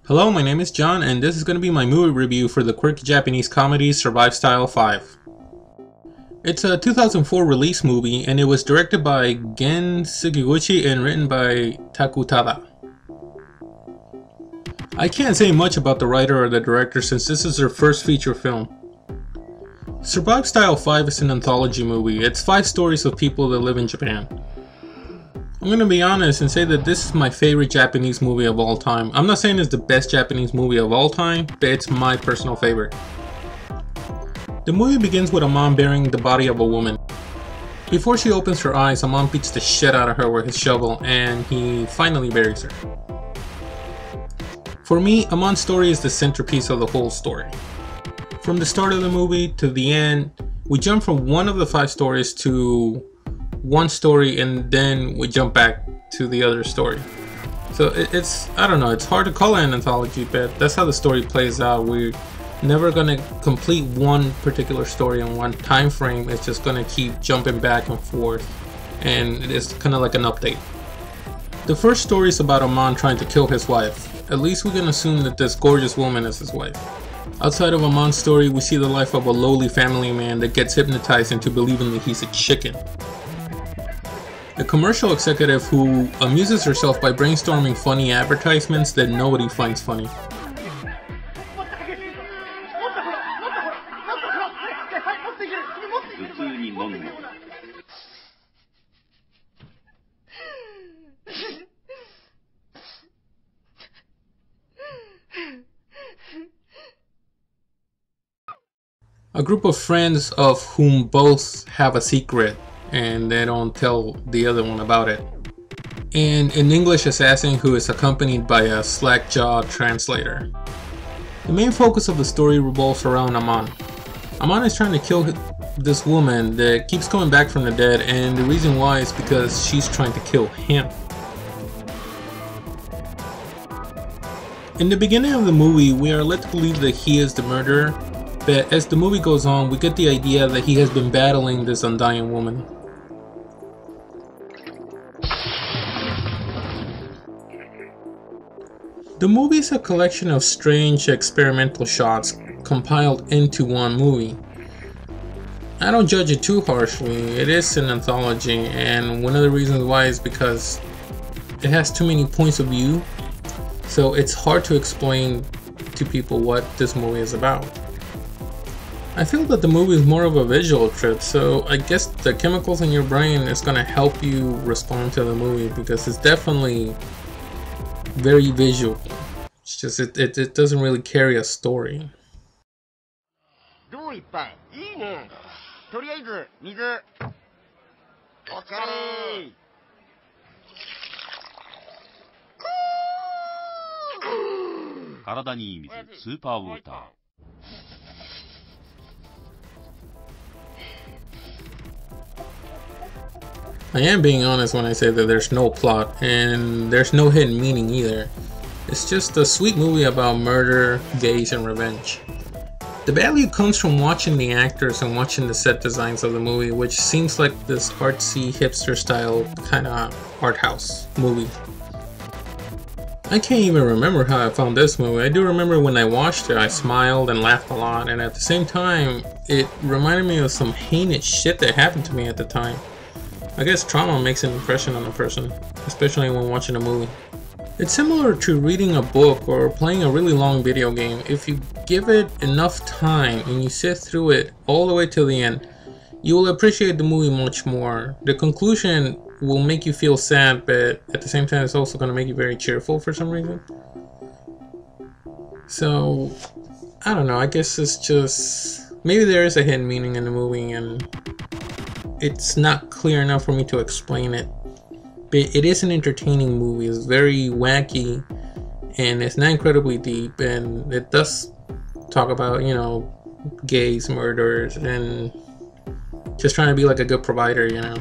Hello, my name is John, and this is going to be my movie review for the quirky Japanese comedy Survive Style 5. It's a 2004 release movie, and it was directed by Gen Sugiguchi and written by Takutada. I can't say much about the writer or the director since this is their first feature film. Survive Style 5 is an anthology movie. It's 5 stories of people that live in Japan. I'm gonna be honest and say that this is my favorite Japanese movie of all time. I'm not saying it's the best Japanese movie of all time, but it's my personal favorite. The movie begins with a mom burying the body of a woman. Before she opens her eyes, a mom beats the shit out of her with his shovel, and he finally buries her. For me, Amon's story is the centerpiece of the whole story. From the start of the movie to the end, we jump from one of the 5 stories to one story, and then we jump back to the other story. So I don't know, it's hard to call it an anthology, but that's how the story plays out. We're never gonna complete one particular story in one time frame. It's just gonna keep jumping back and forth, and it's kind of like an update. The first story is about Amon trying to kill his wife. At least we can assume that this gorgeous woman is his wife. Outside of Amon's story, we see the life of a lowly family man that gets hypnotized into believing that he's a chicken. A commercial executive who amuses herself by brainstorming funny advertisements that nobody finds funny. A group of friends of whom both have a secret and they don't tell the other one about it. And an English assassin who is accompanied by a slack-jawed translator. The main focus of the story revolves around Amon. Amon is trying to kill this woman that keeps coming back from the dead, and the reason why is because she's trying to kill him. In the beginning of the movie, we are led to believe that he is the murderer, but as the movie goes on, we get the idea that he has been battling this undying woman. The movie is a collection of strange experimental shots compiled into one movie. I don't judge it too harshly. It is an anthology, and one of the reasons why is because it has too many points of view, so it's hard to explain to people what this movie is about. I feel that the movie is more of a visual trip, so I guess the chemicals in your brain is going to help you respond to the movie because it's definitely very visual. It's just it doesn't really carry a story. I am being honest when I say that there's no plot and there's no hidden meaning either. It's just a sweet movie about murder, gays, and revenge. The value comes from watching the actors and watching the set designs of the movie, which seems like this artsy, hipster style kind of art house movie. I can't even remember how I found this movie. I do remember when I watched it, I smiled and laughed a lot, and at the same time, it reminded me of some heinous shit that happened to me at the time. I guess trauma makes an impression on a person, especially when watching a movie. It's similar to reading a book or playing a really long video game. If you give it enough time and you sit through it all the way till the end, you will appreciate the movie much more. The conclusion will make you feel sad, but at the same time it's also going to make you very cheerful for some reason. So, I don't know, I guess it's just... maybe there is a hidden meaning in the movie and it's not clear enough for me to explain it. But it is an entertaining movie. It's very wacky and it's not incredibly deep, and it does talk about, you know, gays, murderers, and just trying to be like a good provider, you know.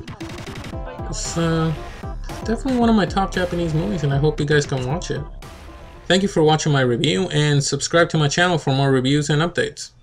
It's definitely one of my top Japanese movies, and I hope you guys can watch it. Thank you for watching my review, and subscribe to my channel for more reviews and updates.